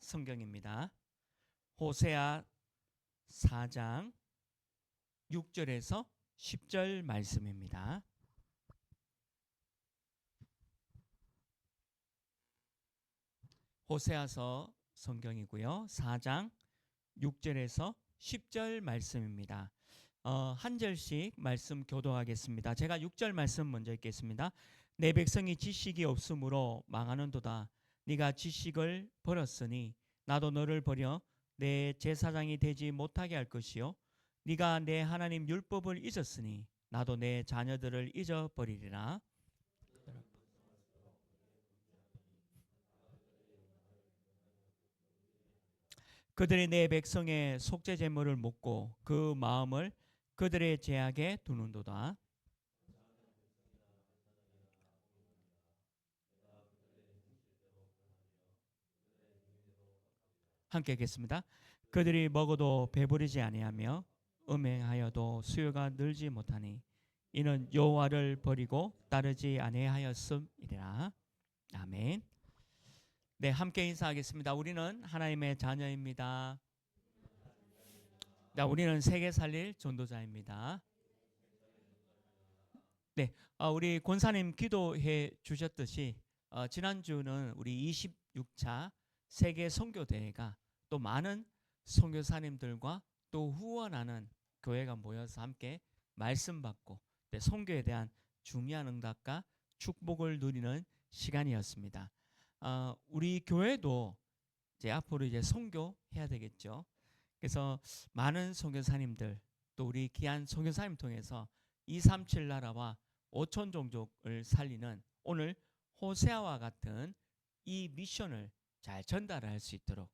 성경입니다. 호세아 4장 6절에서 10절 말씀입니다. 호세아서 성경이고요. 4장 6절에서 10절 말씀입니다. 한 절씩 말씀 교도하겠습니다. 제가 6절 말씀 먼저 읽겠습니다. 내 백성이 지식이 없으므로 망하는도다. 네가 지식을 버렸으니 나도 너를 버려 내 제사장이 되지 못하게 할 것이요 네가 내 하나님 율법을 잊었으니 나도 내 자녀들을 잊어버리리라. 그들이 내 백성의 속죄 제물을 먹고 그 마음을 그들의 제약에 두는도다. 함께 읽겠습니다. 그들이 먹어도 배부르지 아니하며 음행하여도 수요가 늘지 못하니 이는 여호와를 버리고 따르지 아니하였음이라. 아멘. 네, 함께 인사하겠습니다. 우리는 하나님의 자녀입니다. 네, 우리는 세계 살릴 전도자입니다. 네, 우리 권사님 기도해 주셨듯이 지난주는 우리 26차 세계 선교대회가 또 많은 선교사님들과 또 후원하는 교회가 모여서 함께 말씀 받고 선교에 대한 중요한 응답과 축복을 누리는 시간이었습니다. 우리 교회도 이제 앞으로 이제 선교해야 되겠죠. 그래서 많은 선교사님들 또 우리 귀한 선교사님 통해서 237 나라와 5천 종족을 살리는 오늘 호세아와 같은 이 미션을 잘 전달할 수 있도록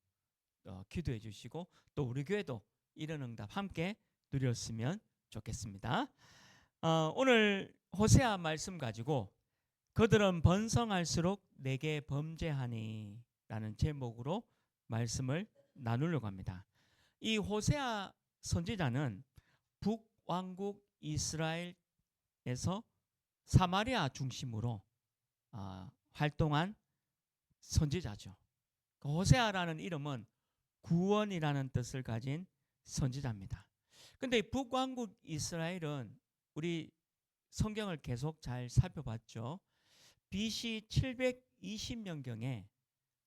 기도해 주시고 또 우리 교회도 이런 응답 함께 누렸으면 좋겠습니다. 오늘 호세아 말씀 가지고 그들은 번성할수록 내게 범죄하니 라는 제목으로 말씀을 나누려고 합니다. 이 호세아 선지자는 북왕국 이스라엘에서 사마리아 중심으로 활동한 선지자죠. 호세아라는 이름은 구원이라는 뜻을 가진 선지자입니다. 근데 북왕국 이스라엘은 우리 성경을 계속 잘 살펴봤죠. BC 720년경에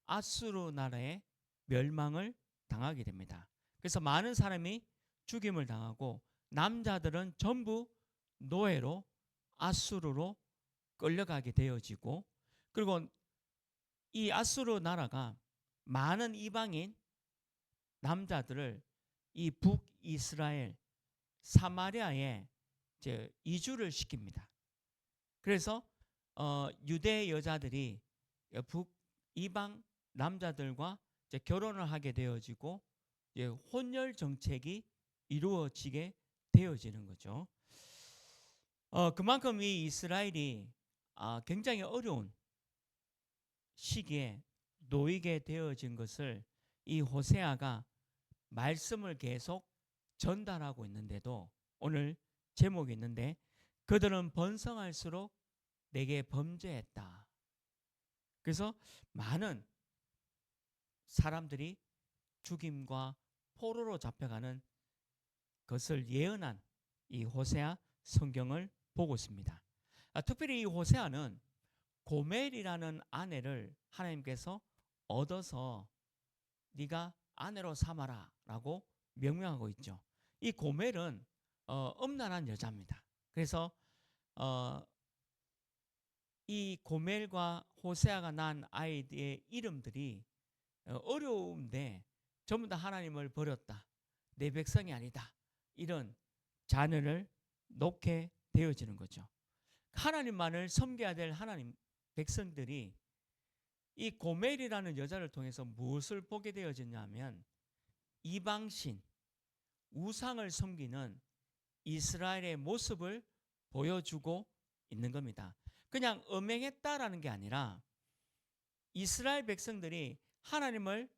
아수르 나라의 멸망을 당하게 됩니다. 그래서 많은 사람이 죽임을 당하고 남자들은 전부 노예로 아수르로 끌려가게 되어지고 그리고 이 아수르 나라가 많은 이방인 남자들을 이 북이스라엘 사마리아에 이주를 시킵니다. 그래서 유대 여자들이 북이방 남자들과 결혼을 하게 되어지고 혼혈 정책이 이루어지게 되어지는 거죠. 그만큼 이 이스라엘이 굉장히 어려운 시기에 놓이게 되어진 것을 이 호세아가 말씀을 계속 전달하고 있는데도 오늘 제목이 있는데 그들은 번성할수록 내게 범죄했다. 그래서 많은 사람들이 죽임과 포로로 잡혀가는 것을 예언한 이 호세아 성경을 보고 있습니다. 특별히 이 호세아는 고멜이라는 아내를 하나님께서 얻어서 네가 아내로 삼아라 라고 명명하고 있죠. 이 고멜은 음란한 여자입니다. 그래서 이 고멜과 호세아가 난 아이의 이름들이 어려운데 전부 다 하나님을 버렸다. 내 백성이 아니다. 이런 자녀를 놓게 되어지는 거죠. 하나님만을 섬겨야 될 하나님 백성들이 이 고멜이라는 여자를 통해서 무엇을 보게 되어졌냐면 이방신, 우상을 섬기는 이스라엘의 모습을 보여주고 있는 겁니다. 그냥 음행했다라는 게 아니라 이스라엘 백성들이 하나님을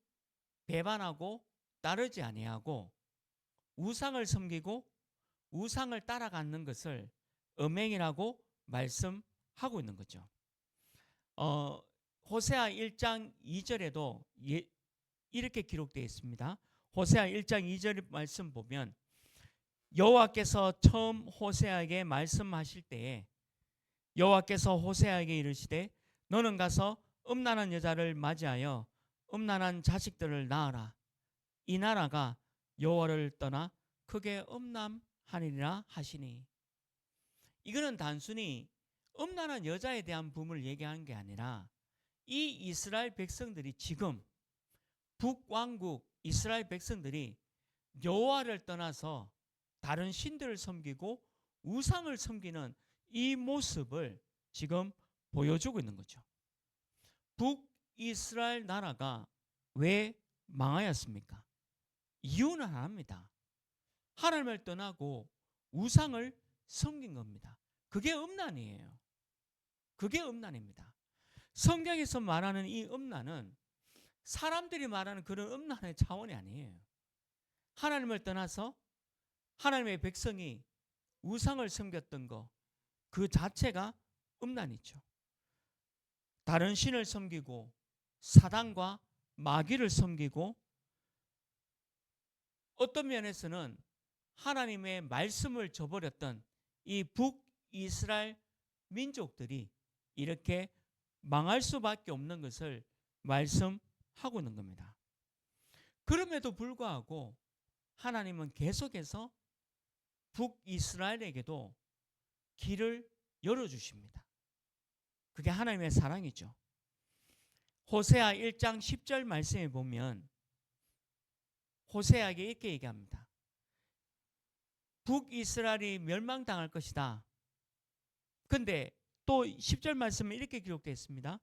배반하고 따르지 아니하고 우상을 섬기고 우상을 따라가는 것을 음행이라고 말씀하고 있는 거죠. 호세아 1장 2절에도 이렇게 기록되어 있습니다. 호세아 1장 2절 말씀 보면 여호와께서 처음 호세아에게 말씀하실 때에 여호와께서 호세아에게 이르시되 너는 가서 음란한 여자를 맞이하여 음란한 자식들을 낳아라. 이 나라가 여호와를 떠나 크게 음란하니라 하시니. 이거는 단순히 음란한 여자에 대한 부분을 얘기하는 게 아니라 이 이스라엘 백성들이 지금 북왕국 이스라엘 백성들이 여호와를 떠나서 다른 신들을 섬기고 우상을 섬기는 이 모습을 지금 보여주고 있는 거죠. 북이스라엘 나라가 왜 망하였습니까? 이유는 하나입니다. 하나님을 떠나고 우상을 섬긴 겁니다. 그게 음란이에요. 그게 음란입니다. 성경에서 말하는 이 음란은 사람들이 말하는 그런 음란의 차원이 아니에요. 하나님을 떠나서 하나님의 백성이 우상을 섬겼던 거, 그 자체가 음란이죠. 다른 신을 섬기고 사단과 마귀를 섬기고 어떤 면에서는 하나님의 말씀을 저버렸던 이 북이스라엘 민족들이 이렇게 망할 수밖에 없는 것을 말씀하고 있는 겁니다. 그럼에도 불구하고 하나님은 계속해서 북이스라엘에게도 길을 열어주십니다. 그게 하나님의 사랑이죠. 호세아 1장 10절 말씀에 보면 호세아에게 이렇게 얘기합니다. 북이스라엘이 멸망당할 것이다. 근데 또 10절 말씀에 이렇게 기록되어 있습니다.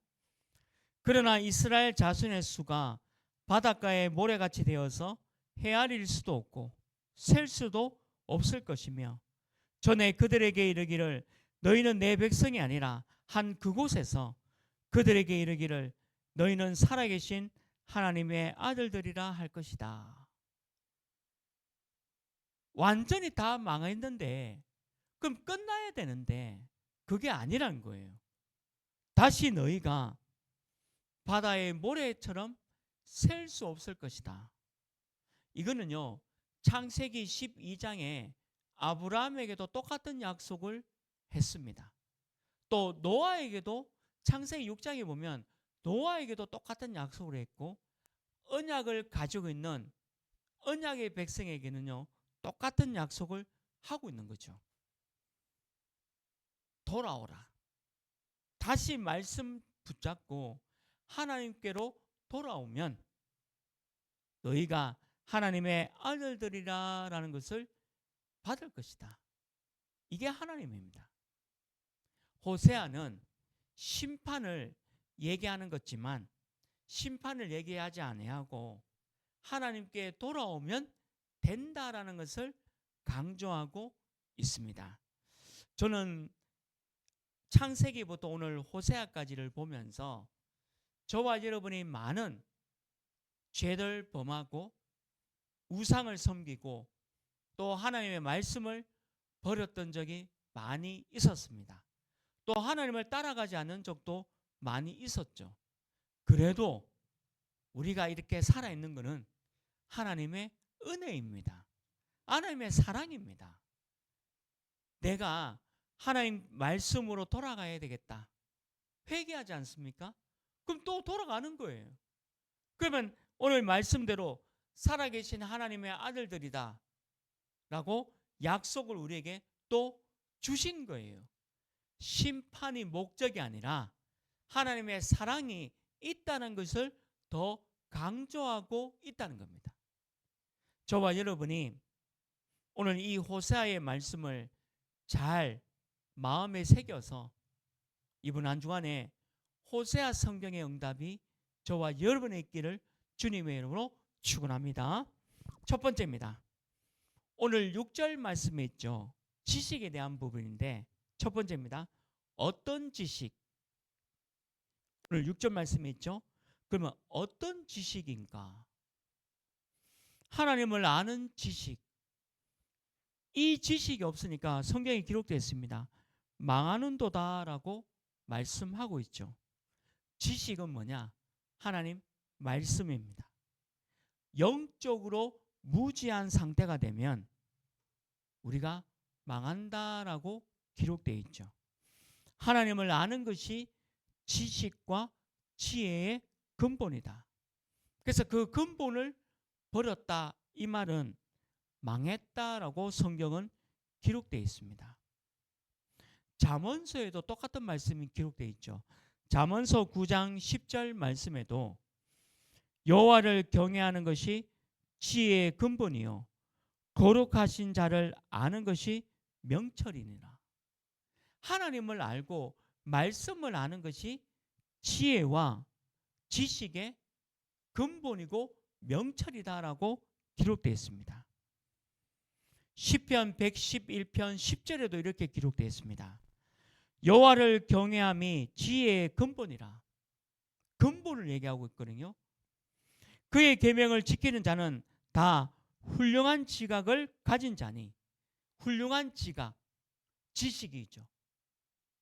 그러나 이스라엘 자손의 수가 바닷가의 모래같이 되어서 헤아릴 수도 없고 셀 수도 없을 것이며 전에 그들에게 이르기를 너희는 내 백성이 아니라 한 그곳에서 그들에게 이르기를 너희는 살아계신 하나님의 아들들이라 할 것이다. 완전히 다 망했는데 그럼 끝나야 되는데 그게 아니란 거예요. 다시 너희가 바다의 모래처럼 셀 수 없을 것이다. 이거는요 창세기 12장에 아브라함에게도 똑같은 약속을 했습니다. 또 노아에게도 창세기 6장에 보면 노아에게도 똑같은 약속을 했고 언약을 가지고 있는 언약의 백성에게는요 똑같은 약속을 하고 있는 거죠. 돌아오라. 다시 말씀 붙잡고 하나님께로 돌아오면 너희가 하나님의 아들들이라는 것을 받을 것이다. 이게 하나님입니다. 호세아는 심판을 얘기하는 것지만 심판을 얘기하지 아니하고 하나님께 돌아오면 된다라는 것을 강조하고 있습니다. 저는 창세기부터 오늘 호세아까지를 보면서 저와 여러분이 많은 죄를 범하고 우상을 섬기고 또 하나님의 말씀을 버렸던 적이 많이 있었습니다. 또 하나님을 따라가지 않는 적도 많이 있었죠. 그래도 우리가 이렇게 살아있는 것은 하나님의 은혜입니다. 하나님의 사랑입니다. 내가 하나님 말씀으로 돌아가야 되겠다. 회개하지 않습니까? 그럼 또 돌아가는 거예요. 그러면 오늘 말씀대로 살아계신 하나님의 아들들이다 라고 약속을 우리에게 또 주신 거예요. 심판이 목적이 아니라 하나님의 사랑이 있다는 것을 더 강조하고 있다는 겁니다. 저와 여러분이 오늘 이 호세아의 말씀을 잘 마음에 새겨서 이번 한 주간에 호세아 성경의 응답이 저와 여러분의 있기를 주님의 이름으로 축원합니다. 첫 번째입니다. 오늘 6절 말씀에 있죠. 지식에 대한 부분인데 첫 번째입니다. 어떤 지식? 오늘 6절 말씀에 있죠. 그러면 어떤 지식인가? 하나님을 아는 지식. 이 지식이 없으니까 성경에 기록되어 있습니다. 망하는도다라고 말씀하고 있죠. 지식은 뭐냐? 하나님 말씀입니다. 영적으로 무지한 상태가 되면 우리가 망한다라고 기록되어 있죠. 하나님을 아는 것이 지식과 지혜의 근본이다. 그래서 그 근본을 버렸다, 이 말은 망했다라고 성경은 기록되어 있습니다. 잠언서에도 똑같은 말씀이 기록되어 있죠. 잠언서 9장 10절 말씀에도 여호와를 경외하는 것이 지혜의 근본이요 거룩하신 자를 아는 것이 명철이니라. 하나님을 알고 말씀을 아는 것이 지혜와 지식의 근본이고 명철이다라고 기록되어 있습니다. 시편 111편 10절에도 이렇게 기록되어 있습니다. 여호와를 경외함이 지혜의 근본이라. 근본을 얘기하고 있거든요. 그의 계명을 지키는 자는 다 훌륭한 지각을 가진 자니, 훌륭한 지각, 지식이죠.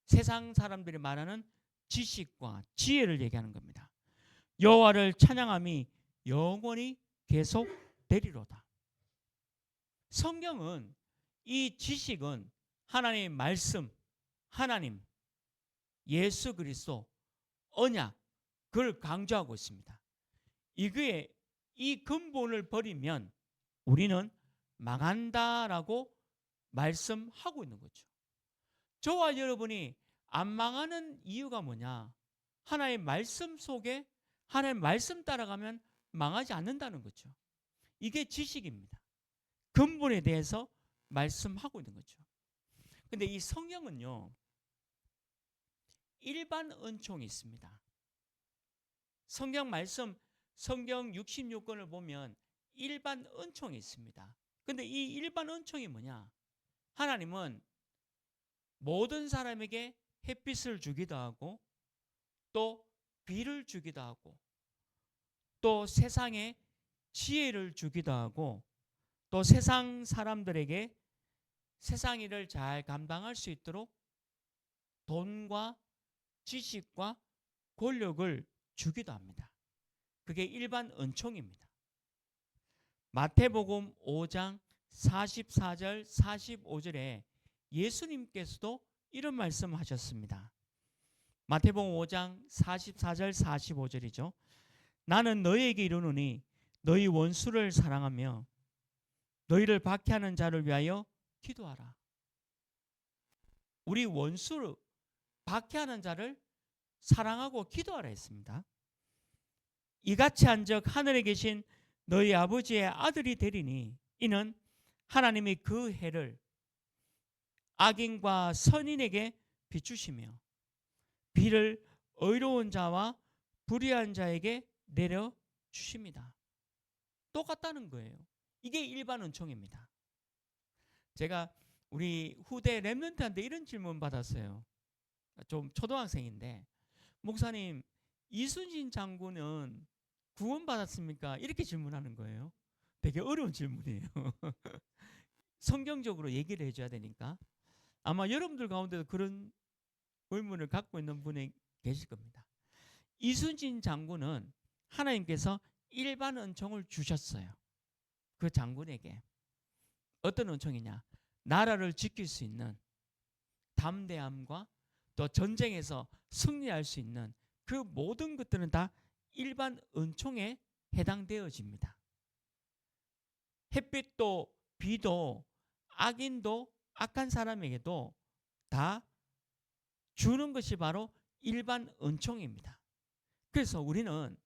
세상 사람들이 말하는 지식과 지혜를 얘기하는 겁니다. 여호와를 찬양함이 영원히 계속되리로다. 성경은 이 지식은 하나님의 말씀, 하나님, 예수 그리스도, 언약, 그걸 강조하고 있습니다. 이거에 이 근본을 버리면 우리는 망한다라고 말씀하고 있는 거죠. 저와 여러분이 안 망하는 이유가 뭐냐? 하나님의 말씀 속에 하나님의 말씀 따라가면 망하지 않는다는 거죠. 이게 지식입니다. 근본에 대해서 말씀하고 있는 거죠. 근데 이 성경은요, 일반 은총이 있습니다. 성경 말씀, 성경 66권을 보면 일반 은총이 있습니다. 근데 이 일반 은총이 뭐냐? 하나님은 모든 사람에게 햇빛을 주기도 하고 또 비를 주기도 하고 또 세상에 지혜를 주기도 하고 또 세상 사람들에게 세상 일을 잘 감당할 수 있도록 돈과 지식과 권력을 주기도 합니다. 그게 일반 은총입니다. 마태복음 5장 44절 45절에 예수님께서도 이런 말씀하셨습니다. 마태복음 5장 44절 45절이죠. 나는 너희에게 이르노니 너희 원수를 사랑하며 너희를 박해하는 자를 위하여 기도하라. 우리 원수를 박해하는 자를 사랑하고 기도하라 했습니다. 이같이 한즉 하늘에 계신 너희 아버지의 아들이 되리니 이는 하나님이 그 해를 악인과 선인에게 비추시며 비를 의로운 자와 불의한 자에게 내려 주십니다. 똑같다는 거예요. 이게 일반 은총입니다. 제가 우리 후대 렘넌트한테 이런 질문 받았어요. 좀 초등학생인데, 목사님, 이순신 장군은 구원받았습니까? 이렇게 질문하는 거예요. 되게 어려운 질문이에요. 성경적으로 얘기를 해줘야 되니까. 아마 여러분들 가운데도 그런 의문을 갖고 있는 분이 계실 겁니다. 이순신 장군은 하나님께서 일반 은총을 주셨어요. 그 장군에게. 어떤 은총이냐? 나라를 지킬 수 있는 담대함과 또 전쟁에서 승리할 수 있는 그 모든 것들은 다 일반 은총에 해당되어집니다. 햇빛도 비도 악인도 악한 사람에게도 다 주는 것이 바로 일반 은총입니다. 그래서 우리는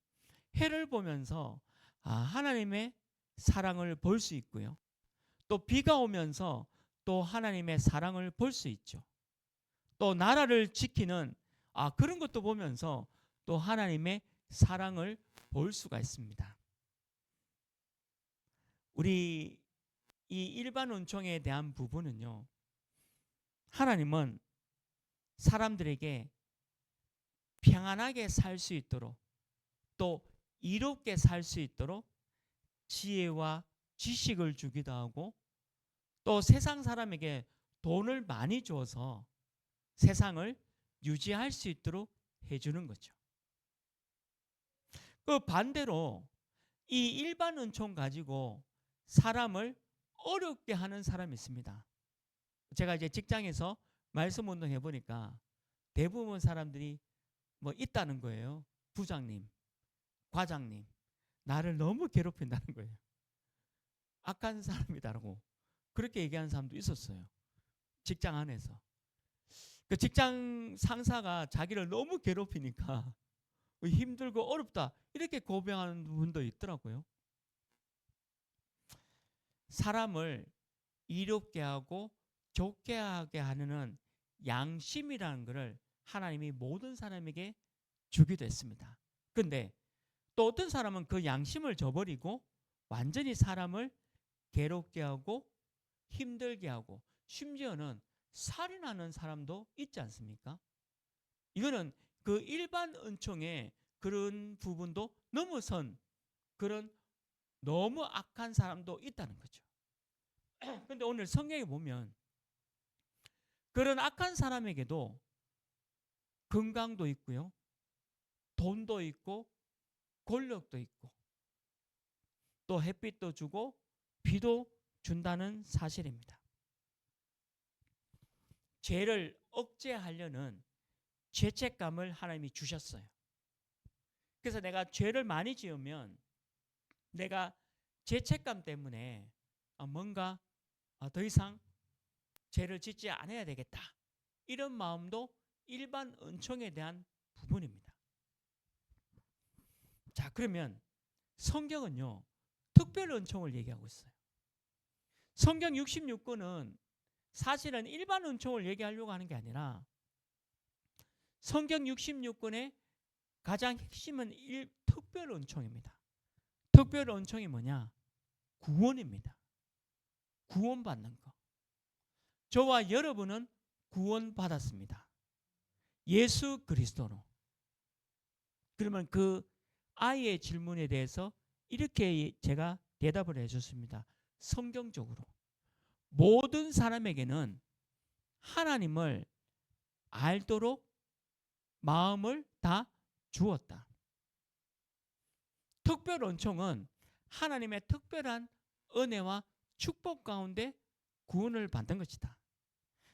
해를 보면서 하나님의 사랑을 볼 수 있고요. 또 비가 오면서 또 하나님의 사랑을 볼 수 있죠. 또 나라를 지키는 그런 것도 보면서 또 하나님의 사랑을 볼 수가 있습니다. 우리 이 일반 은총에 대한 부분은요, 하나님은 사람들에게 평안하게 살 수 있도록 또 이롭게 살 수 있도록 지혜와 지식을 주기도 하고 또 세상 사람에게 돈을 많이 줘서 세상을 유지할 수 있도록 해주는 거죠. 그 반대로 이 일반 은총 가지고 사람을 어렵게 하는 사람이 있습니다. 제가 이제 직장에서 말씀 운동 해보니까 대부분 사람들이 뭐 있다는 거예요. 부장님, 과장님, 나를 너무 괴롭힌다는 거예요. 악한 사람이다라고 그렇게 얘기하는 사람도 있었어요. 직장 안에서. 그 직장 상사가 자기를 너무 괴롭히니까 힘들고 어렵다 이렇게 고백하는 분도 있더라고요. 사람을 이롭게 하고 좋게 하게 하는 양심이라는 것을 하나님이 모든 사람에게 주기도 했습니다. 그런데 또 어떤 사람은 그 양심을 저버리고 완전히 사람을 괴롭게 하고 힘들게 하고 심지어는 살인하는 사람도 있지 않습니까? 이거는 그 일반 은총의 그런 부분도 넘어선 그런 너무 악한 사람도 있다는 거죠. 그런데 오늘 성경에 보면 그런 악한 사람에게도 건강도 있고요, 돈도 있고 권력도 있고 또 햇빛도 주고 비도 준다는 사실입니다. 죄를 억제하려는 죄책감을 하나님이 주셨어요. 그래서 내가 죄를 많이 지으면 내가 죄책감 때문에 뭔가 더 이상 죄를 짓지 않아야 되겠다, 이런 마음도 일반 은총에 대한 부분입니다. 자, 그러면 성경은요 특별 은총을 얘기하고 있어요. 성경 66권은 사실은 일반 은총을 얘기하려고 하는 게 아니라 성경 66권의 가장 핵심은 특별 은총입니다. 특별 은총이 뭐냐? 구원입니다. 구원받는 거. 저와 여러분은 구원받았습니다. 예수 그리스도로. 그러면 그 아이의 질문에 대해서 이렇게 제가 대답을 해줬습니다. 성경적으로 모든 사람에게는 하나님을 알도록 마음을 다 주었다. 특별 은총은 하나님의 특별한 은혜와 축복 가운데 구원을 받는 것이다.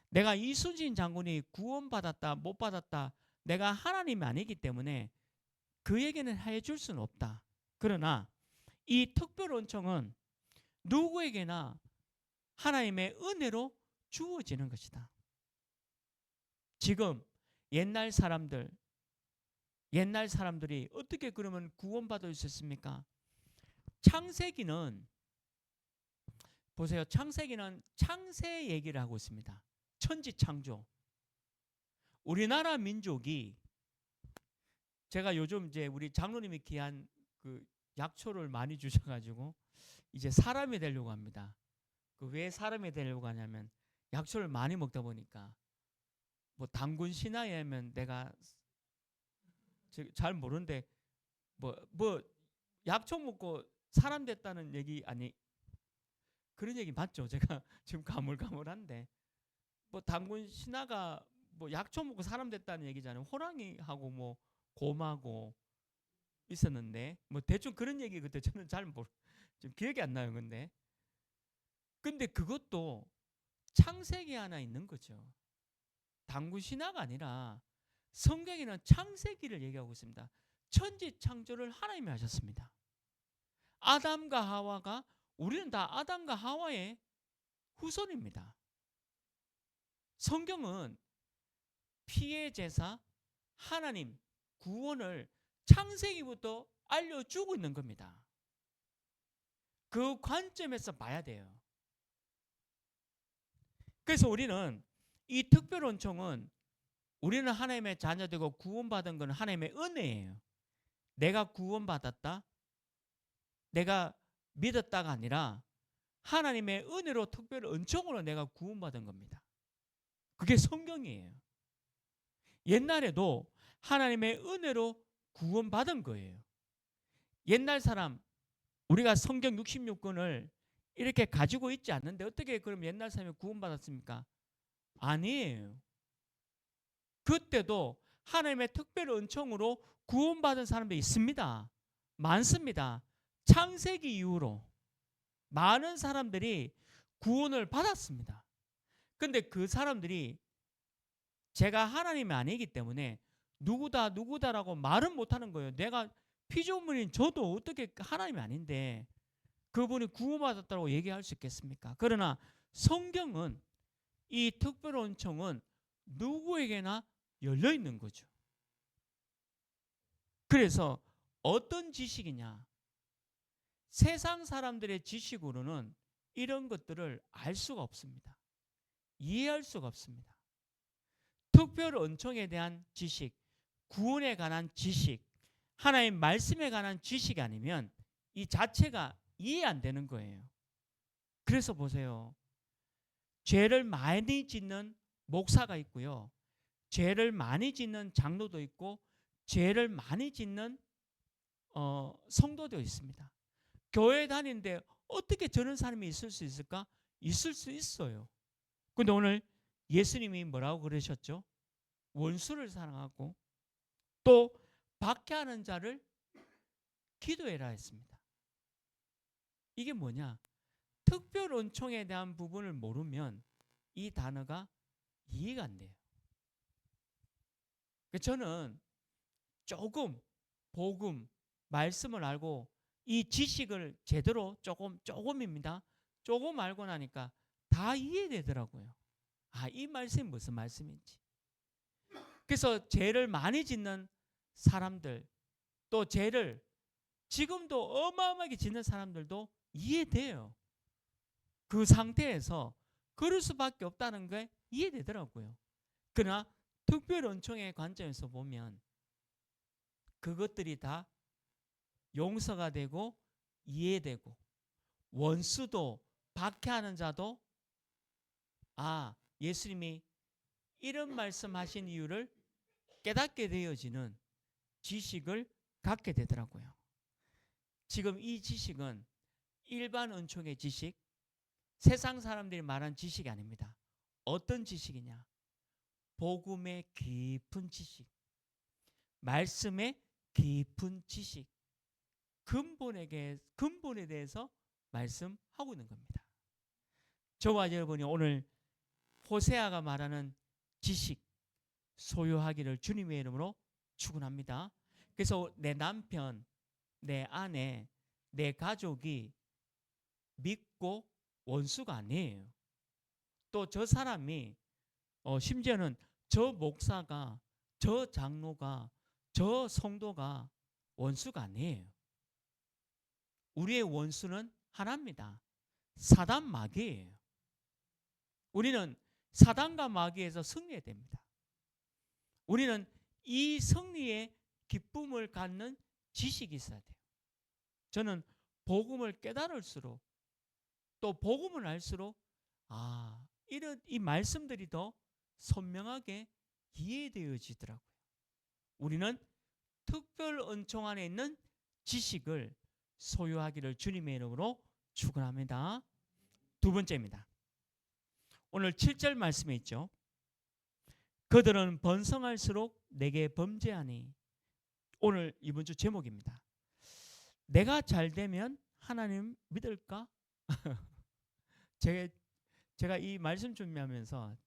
내가 이순신 장군이 구원받았다 못 받았다, 내가 하나님이 아니기 때문에 그에게는 해줄 수는 없다. 그러나 이 특별 은총은 누구에게나 하나님의 은혜로 주어지는 것이다. 지금 옛날 사람들이 어떻게 그러면 구원받을 수 있습니까? 창세기는 보세요. 창세기는 창세 얘기를 하고 있습니다. 천지창조. 우리나라 민족이, 제가 요즘 이제 우리 장로님이 귀한 그 약초를 많이 주셔가지고 이제 사람이 되려고 합니다. 그 왜 사람이 되려고 하냐면 약초를 많이 먹다 보니까 뭐 단군 신화에 하면 내가 잘 모르는데 뭐 약초 먹고 사람 됐다는 얘기 아니, 그런 얘기 맞죠? 제가 지금 가물가물한데 뭐 단군 신화가 뭐 약초 먹고 사람 됐다는 얘기잖아요. 호랑이하고 뭐 곰하고 있었는데 뭐 대충 그런 얘기 그때 저는 잘 모르, 지금 기억이 안 나요. 근데 그것도 창세기 하나 있는 거죠. 단군 신화가 아니라 성경에는 창세기를 얘기하고 있습니다. 천지 창조를 하나님이 하셨습니다. 아담과 하와가, 우리는 다 아담과 하와의 후손입니다. 성경은 피의 제사, 하나님, 구원을 창세기부터 알려주고 있는 겁니다. 그 관점에서 봐야 돼요. 그래서 우리는 이 특별 은총은, 우리는 하나님의 자녀되고 구원받은 것은 하나님의 은혜예요. 내가 구원받았다, 내가 믿었다가 아니라 하나님의 은혜로 특별 은총으로 내가 구원받은 겁니다. 그게 성경이에요. 옛날에도 하나님의 은혜로 구원받은 거예요. 옛날 사람, 우리가 성경 66권을 이렇게 가지고 있지 않는데 어떻게 그럼 옛날 사람이 구원받았습니까? 아니에요. 그때도 하나님의 특별 은총으로 구원받은 사람들이 있습니다. 많습니다. 창세기 이후로 많은 사람들이 구원을 받았습니다. 근데 그 사람들이 제가 하나님이 아니기 때문에 누구다 누구다라고 말은 못하는 거예요. 내가 피조물인 저도 어떻게 하나님이 아닌데 그분이 구원받았다고 얘기할 수 있겠습니까? 그러나 성경은 이 특별 은총은 누구에게나 열려 있는 거죠. 그래서 어떤 지식이냐? 세상 사람들의 지식으로는 이런 것들을 알 수가 없습니다. 이해할 수가 없습니다. 특별 은총에 대한 지식, 구원에 관한 지식, 하나님 말씀에 관한 지식이 아니면 이 자체가 이해 안 되는 거예요. 그래서 보세요. 죄를 많이 짓는 목사가 있고요. 죄를 많이 짓는 장로도 있고 죄를 많이 짓는 성도도 있습니다. 교회 다니는데 어떻게 저런 사람이 있을 수 있을까? 있을 수 있어요. 근데 오늘 예수님이 뭐라고 그러셨죠? 원수를 사랑하고 또 박해하는 자를 기도해라 했습니다. 이게 뭐냐? 특별 은총에 대한 부분을 모르면 이 단어가 이해가 안 돼요. 저는 조금 복음, 말씀을 알고 이 지식을 제대로 조금입니다. 조금 알고 나니까 다 이해되더라고요. 아, 이 말씀이 무슨 말씀인지. 그래서 죄를 많이 짓는 사람들, 또 죄를 지금도 어마어마하게 짓는 사람들도 이해돼요. 그 상태에서 그럴 수밖에 없다는 게 이해되더라고요. 그러나 특별 은총의 관점에서 보면 그것들이 다 용서가 되고 이해되고 원수도 박해하는 자도 예수님이 이런 말씀하신 이유를 깨닫게 되어지는 지식을 갖게 되더라고요. 지금 이 지식은 일반 은총의 지식, 세상 사람들이 말한 지식이 아닙니다. 어떤 지식이냐? 복음의 깊은 지식, 말씀의 깊은 지식, 근본에 대해서 말씀하고 있는 겁니다. 저와 여러분이 오늘 호세아가 말하는 지식 소유하기를 주님의 이름으로 축원합니다. 그래서 내 남편, 내 아내, 내 가족이 믿고 원수가 아니에요. 또 저 사람이 심지어는 저 목사가, 저 장로가, 저 성도가 원수가 아니에요. 우리의 원수는 하나입니다. 사단 마귀예요. 우리는 사단과 마귀에서 승리해야 됩니다. 우리는 이 승리의 기쁨을 갖는 지식이 있어야 돼요. 저는 복음을 깨달을수록 또 복음을 알수록 이런 이 말씀들이 더 선명하게 이해되어지더라고요. 우리는 특별 은총 안에 있는 지식을 소유하기를 주님의 이름으로 축원합니다. 두 번째입니다. 오늘 7절 말씀에 있죠. 그들은 번성할수록 내게 범죄하니. 오늘 이번 주 제목입니다. 내가 잘 되면 하나님 믿을까? 제가 이 말씀 준비하면서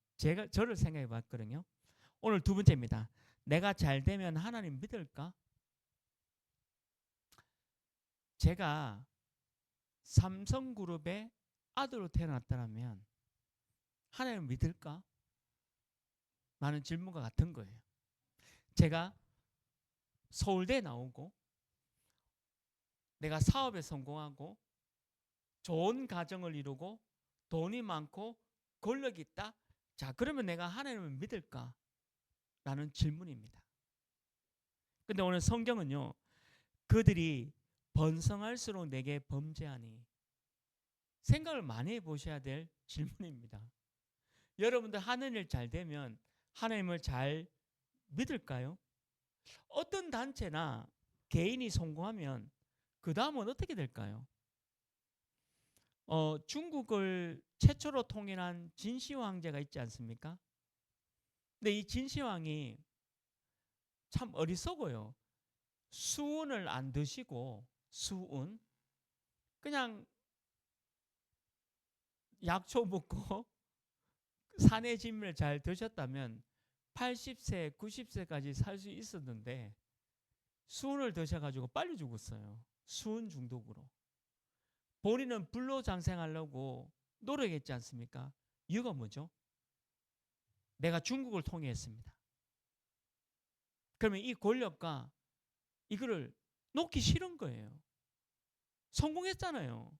저를 생각해 봤거든요. 오늘 두 번째입니다. 내가 잘 되면 하나님 믿을까? 제가 삼성그룹의 아들로 태어났다면 하나님 믿을까? 라는 질문과 같은 거예요. 제가 서울대 나오고 내가 사업에 성공하고 좋은 가정을 이루고 돈이 많고 권력이 있다. 자, 그러면 내가 하나님을 믿을까? 라는 질문입니다. 근데 오늘 성경은요. 그들이 번성할수록 내게 범죄하니. 생각을 많이 해보셔야 될 질문입니다. 여러분들 하는 일 잘 되면 하나님을 잘 믿을까요? 어떤 단체나 개인이 성공하면 그 다음은 어떻게 될까요? 중국을 최초로 통일한 진시 황제가 있지 않습니까? 근데 이 진시 왕이 참 어리석어요. 수은을 안 드시고 수은 그냥 약초 먹고 산의 진미를 잘 드셨다면 80세, 90세까지 살 수 있었는데 수은을 드셔가지고 빨리 죽었어요. 수은 중독으로. 본인은 불로장생하려고 노력했지 않습니까? 이유가 뭐죠? 내가 중국을 통일했습니다. 그러면 이 권력과 이거를 놓기 싫은 거예요. 성공했잖아요.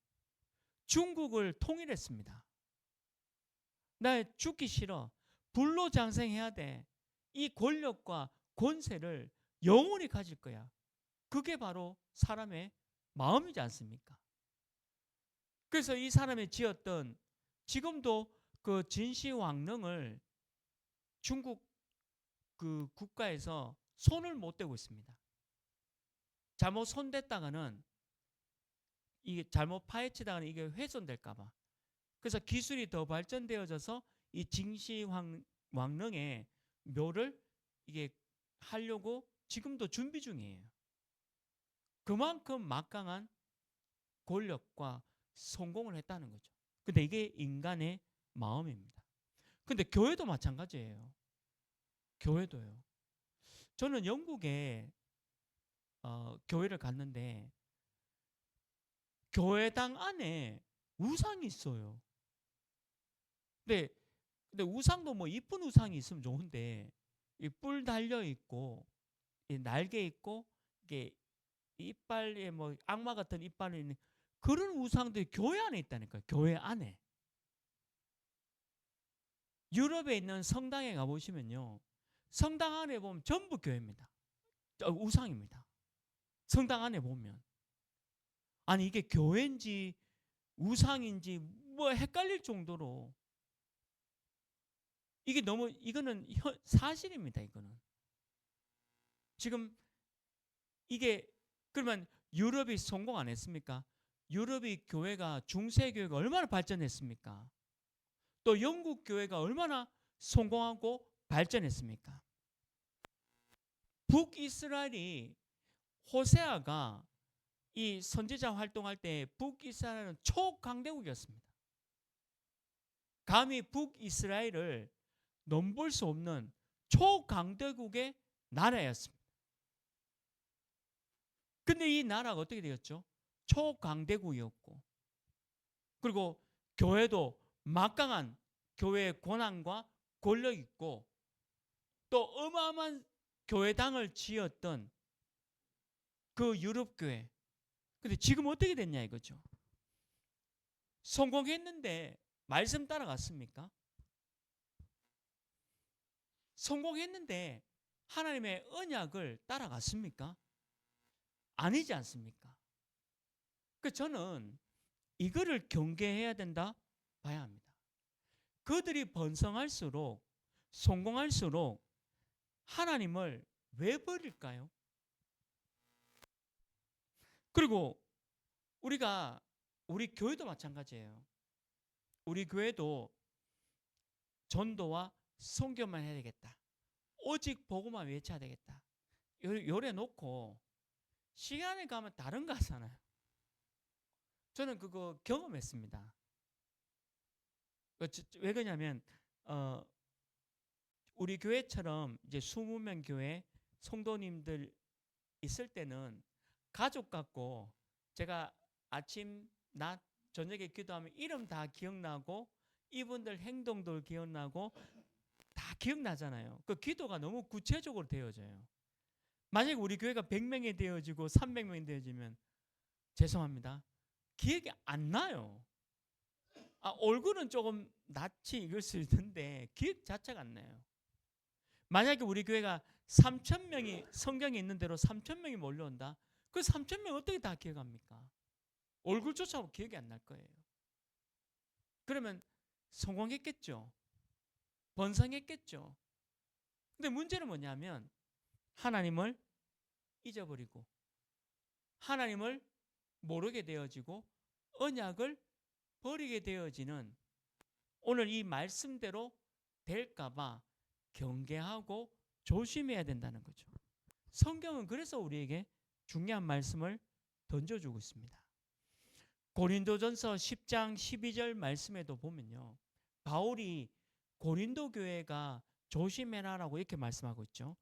중국을 통일했습니다. 나 죽기 싫어. 불로장생해야 돼. 이 권력과 권세를 영원히 가질 거야. 그게 바로 사람의 마음이지 않습니까? 그래서 이 사람이 지었던 지금도 그 진시황릉을 중국 그 국가에서 손을 못 대고 있습니다. 잘못 손댔다가는 이게 잘못 파헤치다가는 이게 훼손될까봐. 그래서 기술이 더 발전되어져서 이 진시황릉의 묘를 이게 하려고 지금도 준비 중이에요. 그만큼 막강한 권력과 성공을 했다는 거죠. 근데 이게 인간의 마음입니다. 근데 교회도 마찬가지예요. 교회도요. 저는 영국에 교회를 갔는데 교회당 안에 우상이 있어요. 근데 우상도 뭐 이쁜 우상이 있으면 좋은데 이 뿔 달려 있고 이 날개 있고 이게 이빨에 뭐 악마 같은 이빨이 있는 그런 우상들이 교회 안에 있다니까요. 교회 안에. 유럽에 있는 성당에 가보시면요. 성당 안에 보면 전부 교회입니다. 우상입니다. 성당 안에 보면. 아니 이게 교회인지 우상인지 뭐 헷갈릴 정도로 이게 너무 이거는 사실입니다. 이거는. 지금 이게 그러면 유럽이 성공 안 했습니까? 유럽이 교회가 중세 교회가 얼마나 발전했습니까? 또 영국 교회가 얼마나 성공하고 발전했습니까? 북이스라엘이 호세아가 이 선지자 활동할 때 북이스라엘은 초강대국이었습니다. 감히 북이스라엘을 넘볼 수 없는 초강대국의 나라였습니다. 근데 이 나라가 어떻게 되었죠? 초강대국이었고 그리고 교회도 막강한 교회의 권한과 권력이 있고 또 어마어마한 교회당을 지었던 그 유럽 교회. 근데 지금 어떻게 됐냐 이거죠. 성공했는데 말씀 따라갔습니까? 성공했는데 하나님의 언약을 따라갔습니까? 아니지 않습니까? 그 저는 이거를 경계해야 된다 봐야 합니다. 그들이 번성할수록 성공할수록 하나님을 왜 버릴까요? 그리고 우리 교회도 마찬가지예요. 우리 교회도 전도와 선교만 해야 되겠다. 오직 복음만 외쳐야 되겠다. 요래 놓고 시간이 가면 다른 거 하잖아요. 저는 그거 경험했습니다. 왜 그러냐면 우리 교회처럼 이제 20명 교회 성도님들 있을 때는 가족 같고 제가 아침, 낮, 저녁에 기도하면 이름 다 기억나고 이분들 행동들 기억나고 다 기억나잖아요. 그 기도가 너무 구체적으로 되어져요. 만약에 우리 교회가 100명이 되어지고 300명이 되어지면 죄송합니다. 기억이 안 나요. 얼굴은 조금 낯이 익을 수 있는데 기억 자체가 안 나요. 만약에 우리 교회가 3,000명이 성경에 있는 대로 3,000명이 몰려온다. 그 3,000명 어떻게 다 기억합니까? 얼굴조차 기억이 안 날 거예요. 그러면 성공했겠죠. 번성했겠죠. 근데 문제는 뭐냐면 하나님을 잊어버리고 하나님을 모르게 되어지고 언약을 버리게 되어지는 오늘 이 말씀대로 될까봐 경계하고 조심해야 된다는 거죠. 성경은 그래서 우리에게 중요한 말씀을 던져주고 있습니다. 고린도전서 10장 12절 말씀에도 보면요, 바울이 고린도 교회가 조심해라라고 이렇게 말씀하고 있죠.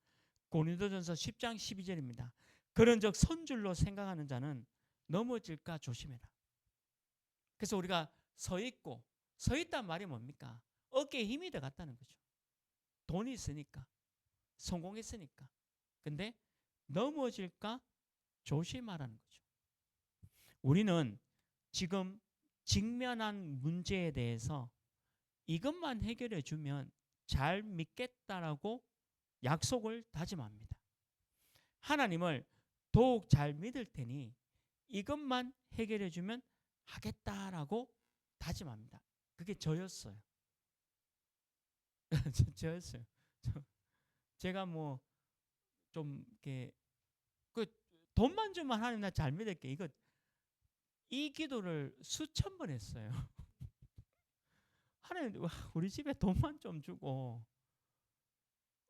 고린도전서 10장 12절입니다. 그런즉 선줄로 생각하는 자는 넘어질까 조심해라. 그래서 우리가 서 있고, 서 있단 말이 뭡니까? 어깨에 힘이 들어갔다는 거죠. 돈이 있으니까, 성공했으니까. 근데 넘어질까 조심하라는 거죠. 우리는 지금 직면한 문제에 대해서 이것만 해결해 주면 잘 믿겠다라고 약속을 다짐합니다. 하나님을 더욱 잘 믿을 테니 이것만 해결해 주면 하겠다라고 다짐합니다. 그게 저였어요. 저였어요. 제가 뭐 좀 이렇게 그 돈만 주면 하나님 나 잘 믿을게. 이 기도를 수천 번 했어요. 하나님 우리 집에 돈만 좀 주고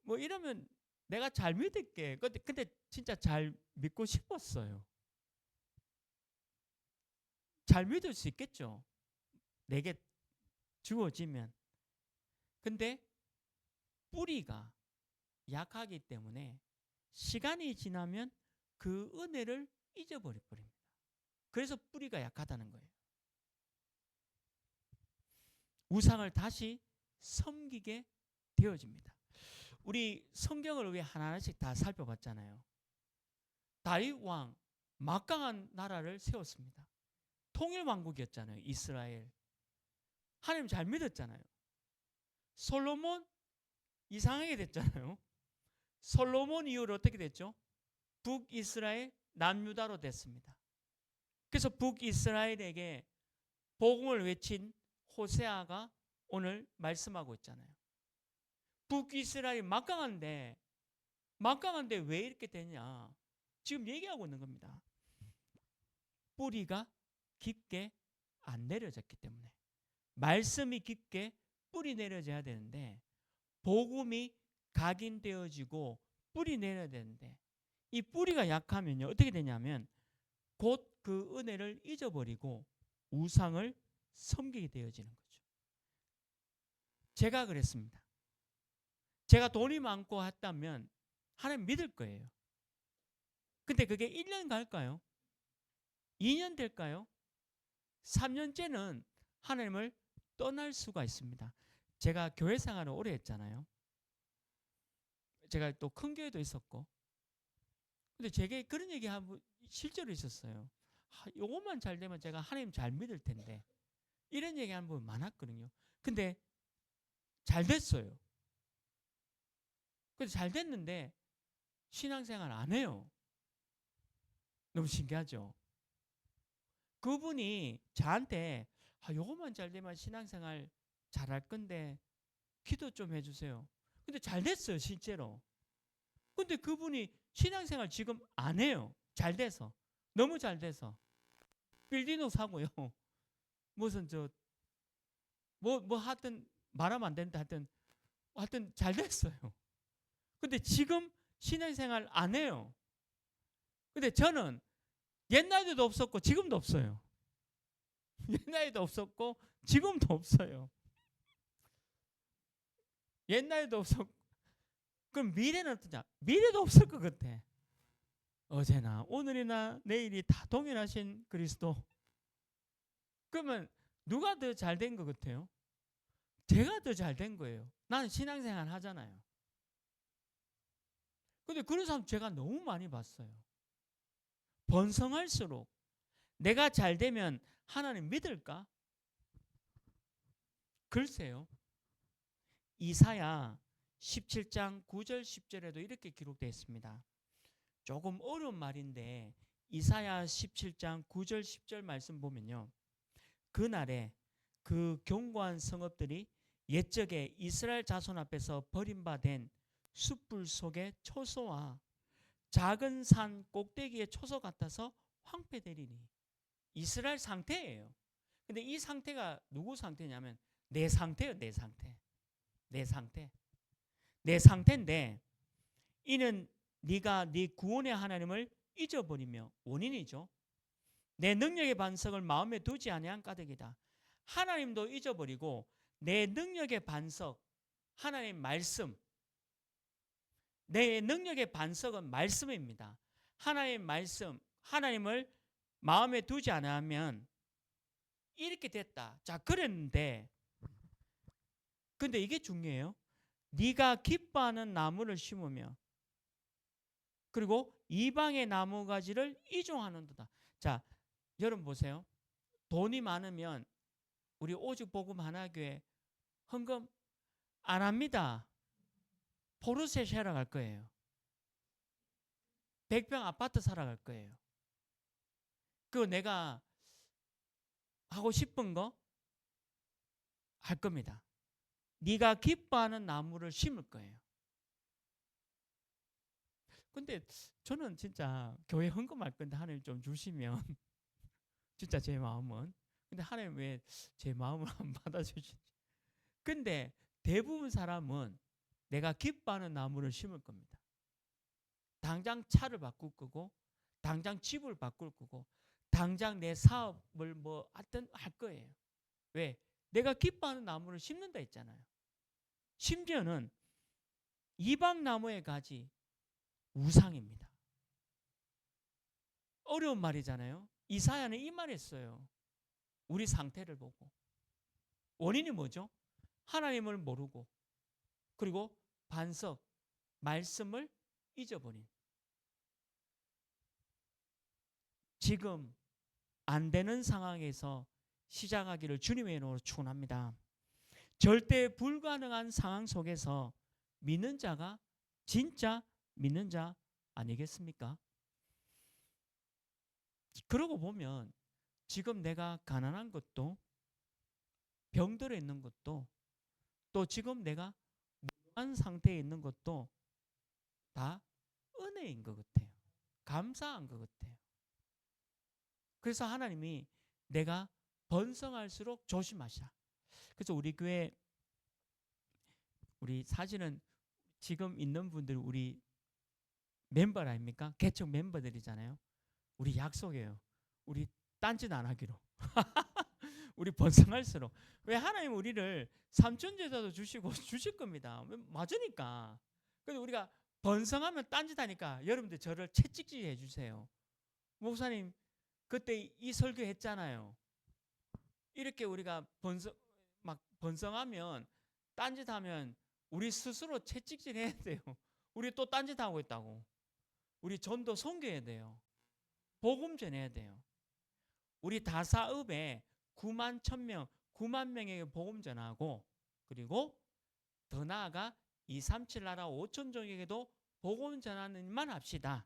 뭐 이러면 내가 잘 믿을게. 근데 진짜 잘 믿고 싶었어요. 잘 믿을 수 있겠죠. 내게 주어지면. 근데 뿌리가 약하기 때문에 시간이 지나면 그 은혜를 잊어버릴 뿐입니다. 그래서 뿌리가 약하다는 거예요. 우상을 다시 섬기게 되어집니다. 우리 성경을 우리 하나하나씩 다 살펴봤잖아요. 다윗 왕 막강한 나라를 세웠습니다. 통일 왕국이었잖아요. 이스라엘. 하나님 잘 믿었잖아요. 솔로몬 이상하게 됐잖아요. 솔로몬 이후로 어떻게 됐죠? 북이스라엘 남유다로 됐습니다. 그래서 북이스라엘에게 복음을 외친 호세아가 오늘 말씀하고 있잖아요. 북이스라엘이 막강한데 왜 이렇게 되냐? 지금 얘기하고 있는 겁니다. 뿌리가 깊게 안 내려졌기 때문에. 말씀이 깊게 뿌리 내려져야 되는데 복음이 각인되어지고 뿌리 내려야 되는데 이 뿌리가 약하면요 어떻게 되냐면 곧 그 은혜를 잊어버리고 우상을 섬기게 되어지는 거죠. 제가 그랬습니다. 제가 돈이 많고 했다면 하나님 믿을 거예요. 근데 그게 1년 갈까요? 2년 될까요? 3년째는 하나님을 떠날 수가 있습니다. 제가 교회 생활을 오래 했잖아요. 제가 또 큰 교회도 있었고. 근데 제게 그런 얘기 한번 실제로 있었어요. 요것만 잘 되면 제가 하나님 잘 믿을 텐데. 이런 얘기 한 번 많았거든요. 근데 잘 됐어요. 그래서 잘 됐는데 신앙생활 안 해요. 너무 신기하죠? 그분이 저한테 요것만 잘 되면 신앙생활 잘할 건데 기도 좀 해주세요. 근데 잘 됐어요, 실제로. 근데 그분이 신앙생활 지금 안 해요. 잘 돼서. 너무 잘 돼서. 빌딩도 사고요. 무슨 뭐 하여튼 말하면 안 되는데 하여튼 잘 됐어요. 근데 지금 신앙생활 안 해요. 근데 저는 옛날에도 없었고 지금도 없어요. 옛날에도 없었고 지금도 없어요. 옛날에도 없었고 그럼 미래는 어떠냐? 미래도 없을 것 같아. 어제나 오늘이나 내일이 다 동일하신 그리스도. 그러면 누가 더 잘 된 것 같아요? 제가 더 잘 된 거예요. 나는 신앙생활 하잖아요. 근데 그런 사람 제가 너무 많이 봤어요. 번성할수록 내가 잘 되면 하나님 믿을까? 글쎄요. 이사야 17장 9절 10절에도 이렇게 기록되어 있습니다. 조금 어려운 말인데 이사야 17장 9절 10절 말씀 보면요. 그날에 그 견고한 성읍들이 옛적에 이스라엘 자손 앞에서 버림받은 숯불 속의 초소와 작은 산 꼭대기의 초소 같아서 황폐되리니. 이스라엘 상태예요. 근데 이 상태가 누구 상태냐면 내 상태예요. 내 상태. 내 상태. 내 상태인데 이는 네가 네 구원의 하나님을 잊어버리며 원인이죠. 내 능력의 반석을 마음에 두지 아니한 까닭이다. 하나님도 잊어버리고 내 능력의 반석, 하나님 말씀, 내 능력의 반석은 말씀입니다. 하나님 말씀, 하나님을 마음에 두지 않으면 이렇게 됐다. 자, 그랬는데 근데 이게 중요해요. 네가 기뻐하는 나무를 심으며 그리고 이방의 나무가지를 이종하는도다. 자, 여러분 보세요. 돈이 많으면 우리 오직 복음 하나교회 헌금 안 합니다. 포르쉐 사러 갈 거예요. 100평 아파트 사러 갈 거예요. 그 내가 하고 싶은 거 할 겁니다. 네가 기뻐하는 나무를 심을 거예요. 근데 저는 진짜 교회 헌금할 건데 하나님 좀 주시면 진짜 제 마음은 근데 하나님 왜 제 마음을 안 받아주시지? 근데 대부분 사람은 내가 기뻐하는 나무를 심을 겁니다. 당장 차를 바꿀 거고 당장 집을 바꿀 거고 당장 내 사업을 뭐 하여튼 할 거예요. 왜? 내가 기뻐하는 나무를 심는다 했잖아요. 심지어는 이방 나무의 가지 우상입니다. 어려운 말이잖아요. 이사야는 이 말했어요. 우리 상태를 보고. 원인이 뭐죠? 하나님을 모르고 그리고 반석, 말씀을 잊어버린. 지금 안 되는 상황에서 시작하기를 주님의 이름으로 축원합니다. 절대 불가능한 상황 속에서 믿는 자가 진짜 믿는 자 아니겠습니까? 그러고 보면 지금 내가 가난한 것도 병들어 있는 것도 또 지금 내가 무한 상태에 있는 것도 다 은혜인 것 같아요. 감사한 것 같아요. 그래서 하나님이 내가 번성할수록 조심하시라. 그래서 우리 교회 우리 사실은 지금 있는 분들 우리 멤버 아닙니까? 개척 멤버들이잖아요. 우리 약속해요. 우리 딴짓 안 하기로. 우리 번성할수록. 왜 하나님 우리를 삼천제자도 주시고 주실 겁니다. 맞으니까. 근데 우리가 번성하면 딴짓하니까 여러분들 저를 채찍질 해주세요. 목사님 그때 이 설교 했잖아요. 이렇게 우리가 번성하면 딴짓하면 우리 스스로 채찍질 해야 돼요. 우리 또 딴짓하고 있다고. 우리 전도 선교해야 돼요. 복음 전해야 돼요. 우리 다사읍에 9만 1,000명, 9만 명에게 복음 전하고 그리고 더 나아가 237 나라 5천 종에게도 복음 전하는 일만 합시다.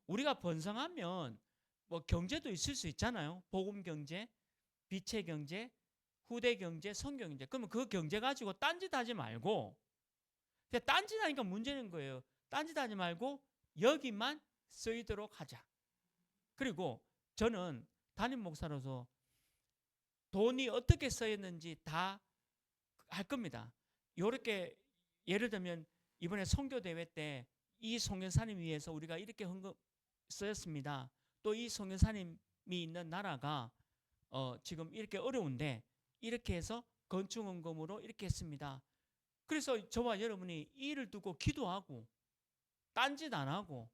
우리가 번성하면 뭐 경제도 있을 수 있잖아요. 복음 경제, 빛의 경제, 후대 경제, 성경 경제. 그러면 그 경제 가지고 딴짓하지 말고 딴짓하니까 문제는 거예요. 딴짓하지 말고 여기만 쓰이도록 하자. 그리고 저는 담임 목사로서 돈이 어떻게 쓰였는지 다 할 겁니다. 이렇게 예를 들면 이번에 선교 대회 때 이 송교사님 위해서 우리가 이렇게 헌금 쓰였습니다. 또 이 송교사님이 있는 나라가 지금 이렇게 어려운데 이렇게 해서 건축헌금으로 이렇게 했습니다. 그래서 저와 여러분이 이 일을 두고 기도하고 딴짓 안 하고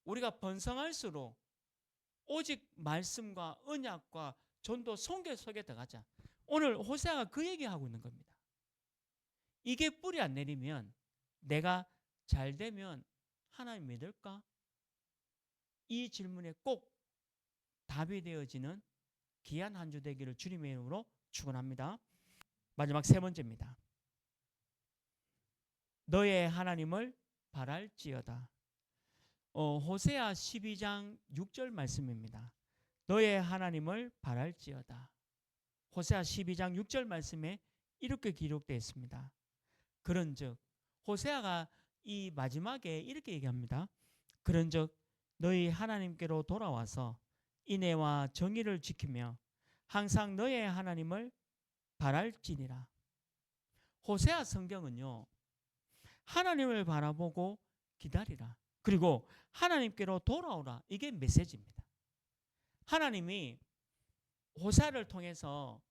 우리가 번성할수록 오직 말씀과 언약과 전도 선교 속에 들어가자. 오늘 호세아가 그 얘기하고 있는 겁니다. 이게 뿌리 안 내리면 내가 잘 되면 하나님 믿을까? 이 질문에 꼭 답이 되어지는 귀한 한 주 되기를 주님의 이름으로 축원합니다. 마지막 세 번째입니다. 너의 하나님을 바랄지어다. 호세아 12장 6절 말씀입니다. 너의 하나님을 바랄지어다. 호세아 12장 6절 말씀에 이렇게 기록되어 있습니다. 그런즉 호세아가 이 마지막에 이렇게 얘기합니다. 그런즉 너희 하나님께로 돌아와서 인애와 정의를 지키며 항상 너의 하나님을 바랄지니라. 호세아 성경은요. 하나님을 바라보고 기다리라. 그리고 하나님께로 돌아오라. 이게 메시지입니다. 하나님이 호세아를 통해서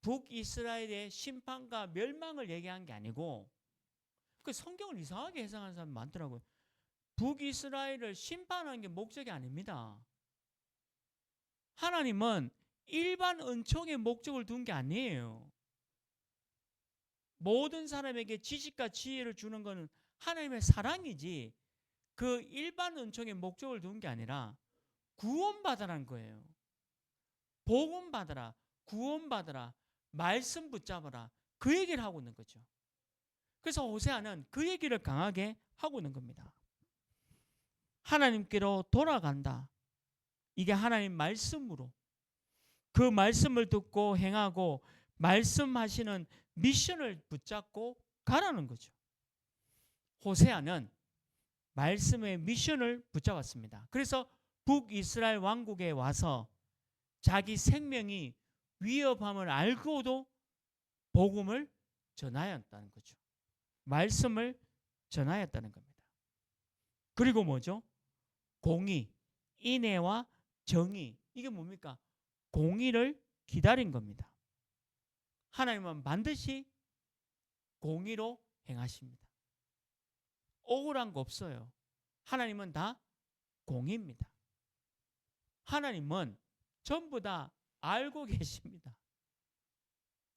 북이스라엘의 심판과 멸망을 얘기한 게 아니고, 그 성경을 이상하게 해석하는 사람이 많더라고요. 북이스라엘을 심판하는 게 목적이 아닙니다. 하나님은 일반 은총의 목적을 둔 게 아니에요. 모든 사람에게 지식과 지혜를 주는 것은 하나님의 사랑이지, 그 일반 은총의 목적을 둔 게 아니라 구원받으라는 거예요. 복음 받으라, 구원받으라, 말씀 붙잡아라, 그 얘기를 하고 있는 거죠. 그래서 호세아는 그 얘기를 강하게 하고 있는 겁니다. 하나님께로 돌아간다. 이게 하나님 말씀으로, 그 말씀을 듣고 행하고 말씀하시는 미션을 붙잡고 가라는 거죠. 호세아는 말씀의 미션을 붙잡았습니다. 그래서 북이스라엘 왕국에 와서 자기 생명이 위협함을 알고도 복음을 전하였다는 거죠. 말씀을 전하였다는 겁니다. 그리고 뭐죠? 공의, 인애와 정의. 이게 뭡니까? 공의를 기다린 겁니다. 하나님은 반드시 공의로 행하십니다. 억울한 거 없어요. 하나님은 다 공의입니다. 하나님은 전부 다 알고 계십니다.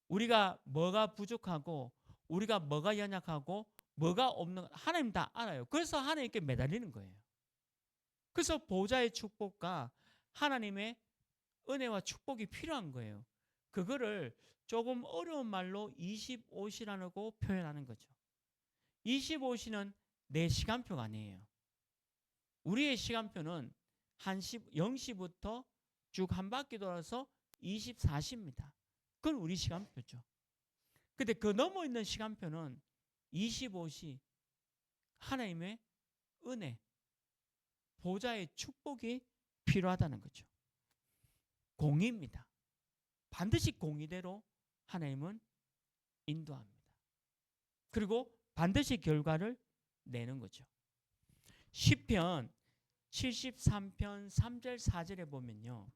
우리가 뭐가 부족하고 우리가 뭐가 연약하고 뭐가 없는 거 하나님 다 알아요. 그래서 하나님께 매달리는 거예요. 그래서 보좌의 축복과 하나님의 은혜와 축복이 필요한 거예요. 그거를 조금 어려운 말로 25시라고 표현하는 거죠. 25시는 내 시간표가 아니에요. 우리의 시간표는 0시부터 쭉 한 바퀴 돌아서 24시입니다. 그건 우리 시간표죠. 근데 그 넘어 있는 시간표는 25시 하나님의 은혜, 보좌의 축복이 필요하다는 거죠. 공의입니다. 반드시 공의대로 하나님은 인도합니다. 그리고 반드시 결과를 내는 거죠. 시편 73편 3절 4절에 보면요,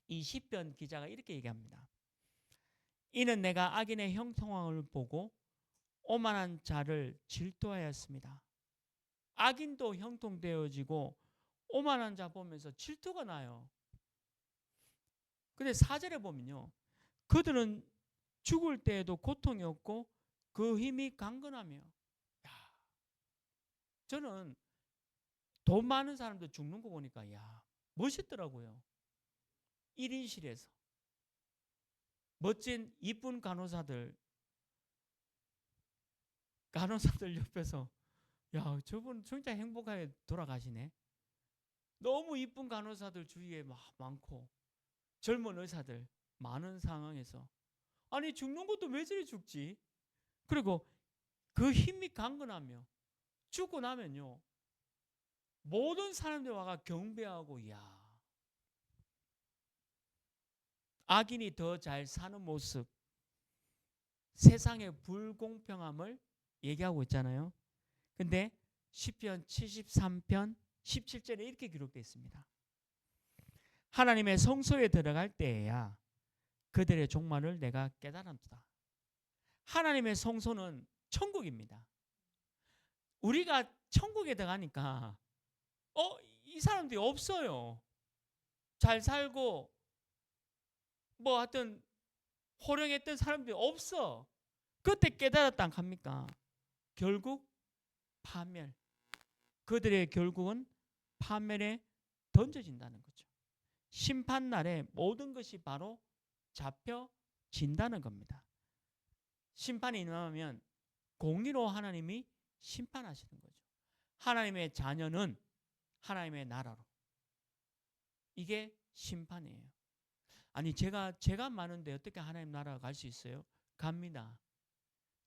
이 시편 기자가 이렇게 얘기합니다. 이는 내가 악인의 형통함을 보고 오만한 자를 질투하였습니다. 악인도 형통되어지고 오만한 자 보면서 질투가 나요. 근데 4절에 보면요, 그들은 죽을 때에도 고통이 없고 그 힘이 강건하며. 야, 저는 돈 많은 사람들 죽는 거 보니까 야, 멋있더라고요. 1인실에서 멋진 이쁜 간호사들 옆에서 야, 저분 진짜 행복하게 돌아가시네. 너무 이쁜 간호사들 주위에 많고 젊은 의사들 많은 상황에서 아니 죽는 것도 왜 저리 죽지? 그리고 그 힘이 강건하며 죽고 나면요, 모든 사람들이 와가 경배하고, 야, 악인이 더 잘 사는 모습, 세상의 불공평함을 얘기하고 있잖아요. 근데 시편 73편 17절에 이렇게 기록되어 있습니다. 하나님의 성소에 들어갈 때에야 그들의 종말을 내가 깨달았다. 하나님의 성소는 천국입니다. 우리가 천국에 들어가니까 이 사람들이 없어요. 잘 살고 뭐 하여튼 호령했던 사람들이 없어. 그때 깨달았다 안 합니까? 결국 파멸. 그들의 결국은 파멸에 던져진다는 거죠. 심판날에 모든 것이 바로 잡혀진다는 겁니다. 심판이 일어나면 공의로 하나님이 심판하시는 거죠. 하나님의 자녀는 하나님의 나라로. 이게 심판이에요. 아니 죄가 많은데 어떻게 하나님 나라 갈 수 있어요? 갑니다.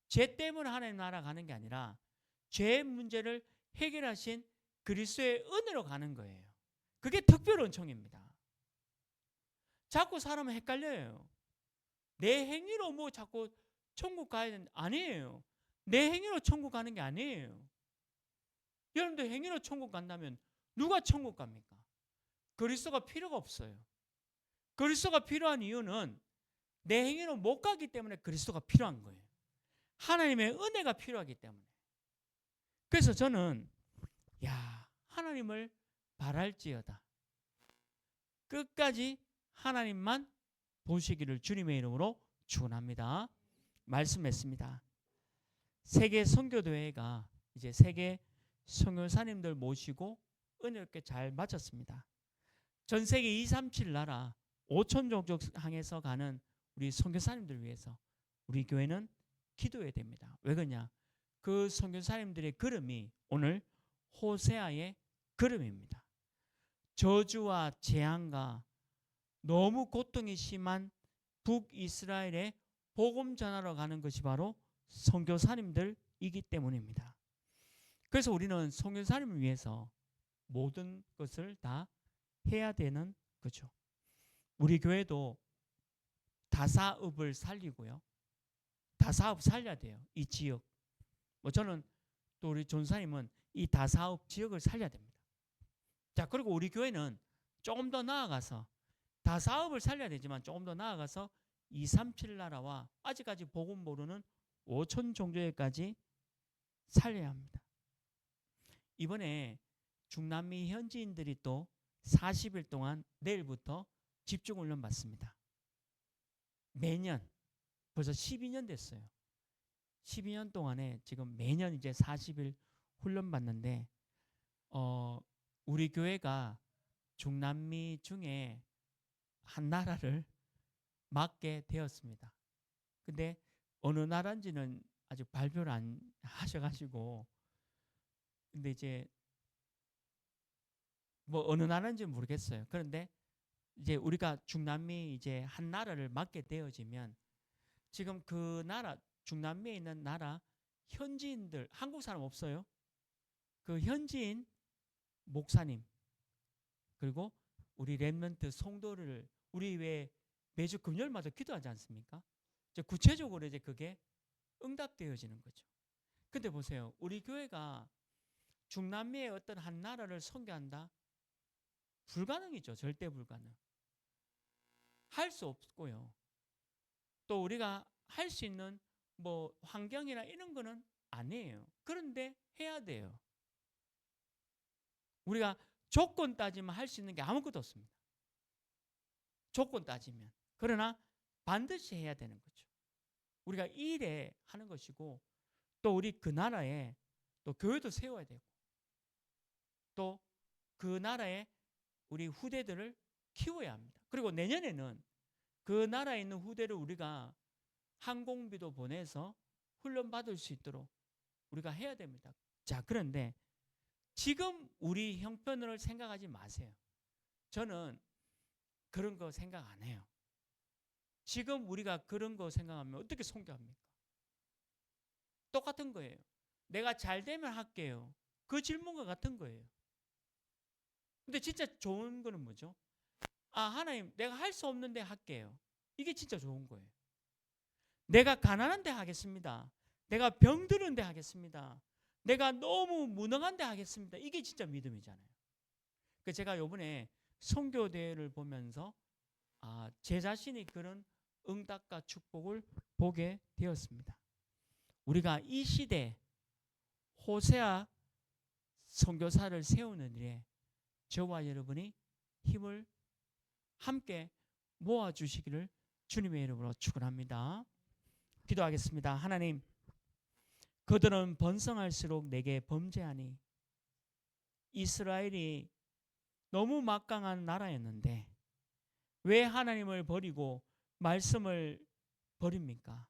죄 때문에 하나님 나라 가는 게 아니라 죄의 문제를 해결하신 그리스도의 은혜로 가는 거예요. 그게 특별 은총입니다. 자꾸 사람은 헷갈려요. 내 행위로 뭐 자꾸 천국 가야 되는, 아니에요. 내 행위로 천국 가는 게 아니에요. 여러분들 행위로 천국 간다면 누가 천국 갑니까? 그리스도가 필요가 없어요. 그리스도가 필요한 이유는 내 행위로 못 가기 때문에 그리스도가 필요한 거예요. 하나님의 은혜가 필요하기 때문에. 그래서 저는 하나님을 바랄지어다. 끝까지 하나님만 보시기를 주님의 이름으로 축원합니다. 말씀했습니다. 세계 선교대회가 이제 세계 선교사님들 모시고 은혜롭게 잘 마쳤습니다. 전 세계 237 나라 5천 종족 항에서 가는 우리 선교사님들 위해서 우리 교회는 기도해야 됩니다. 왜 그러냐? 그 선교사님들의 걸음이 오늘 호세아의 걸음입니다. 저주와 재앙과 너무 고통이 심한 북이스라엘에 복음 전하러 가는 것이 바로 선교사님들이기 때문입니다. 그래서 우리는 선교사님을 위해서 모든 것을 다 해야 되는 거죠. 우리 교회도 다사업을 살리고요. 다사업 살려야 돼요. 이 지역. 저는 또 우리 전사님은 이 다사업 지역을 살려야 됩니다. 자, 그리고 우리 교회는 조금 더 나아가서 다사업을 살려야 되지만 조금 더 나아가서 237 나라와 아직까지 복음 모르는 5천 종족에까지 살려야 합니다. 이번에 중남미 현지인들이 또 40일 동안 내일부터 집중훈련 받습니다. 매년 벌써 12년 됐어요. 12년 동안에 지금 매년 이제 40일 훈련 받는데 우리 교회가 중남미 중에 한 나라를 맡게 되었습니다. 근데 어느 나라인지는 아직 발표를 안 하셔가지고 근데 이제 뭐 어느 나라인지 모르겠어요. 그런데 이제 우리가 중남미 이제 한 나라를 맡게 되어지면 지금 그 나라 중남미에 있는 나라 현지인들 한국 사람 없어요? 그 현지인 목사님 그리고 우리 렘넌트 성도를 우리 왜 매주 금요일마다 기도하지 않습니까? 이제 구체적으로 이제 그게 응답되어지는 거죠. 근데 보세요. 우리 교회가 중남미의 어떤 한 나라를 선교한다? 불가능이죠. 절대 불가능. 할 수 없고요. 또 우리가 할 수 있는 뭐 환경이나 이런 거는 아니에요. 그런데 해야 돼요. 우리가 조건 따지면 할 수 있는 게 아무것도 없습니다. 조건 따지면. 그러나 반드시 해야 되는 거죠. 우리가 일에 하는 것이고 또 우리 그 나라에 또 교회도 세워야 되고 또 그 나라에 우리 후대들을 키워야 합니다. 그리고 내년에는 그 나라에 있는 후대를 우리가 항공비도 보내서 훈련 받을 수 있도록 우리가 해야 됩니다. 자, 그런데 지금 우리 형편을 생각하지 마세요. 저는 그런 거 생각 안 해요. 지금 우리가 그런 거 생각하면 어떻게 선교합니까? 똑같은 거예요. 내가 잘 되면 할게요. 그 질문과 같은 거예요. 근데 진짜 좋은 거는 뭐죠? 하나님, 내가 할 수 없는데 할게요. 이게 진짜 좋은 거예요. 내가 가난한데 하겠습니다. 내가 병드는데 하겠습니다. 내가 너무 무능한데 하겠습니다. 이게 진짜 믿음이잖아요. 제가 이번에 선교대회를 보면서 제 자신이 그런 응답과 축복을 보게 되었습니다. 우리가 이 시대 호세아 선교사를 세우는 일에 저와 여러분이 힘을 함께 모아주시기를 주님의 이름으로 축원합니다. 기도하겠습니다. 하나님, 그들은 번성할수록 내게 범죄하니 이스라엘이 너무 막강한 나라였는데 왜 하나님을 버리고 말씀을 버립니까?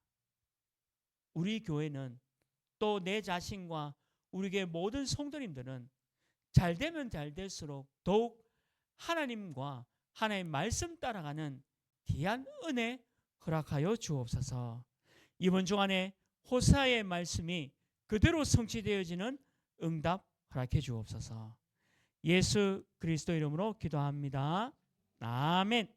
우리 교회는 또 내 자신과 우리의 모든 성도님들은 잘 되면 잘 될수록 더욱 하나님과 하나님의 말씀 따라가는 귀한 은혜 허락하여 주옵소서. 이번 주간에 호세아의 말씀이 그대로 성취되어지는 응답 허락해 주옵소서. 예수 그리스도 이름으로 기도합니다. 아멘.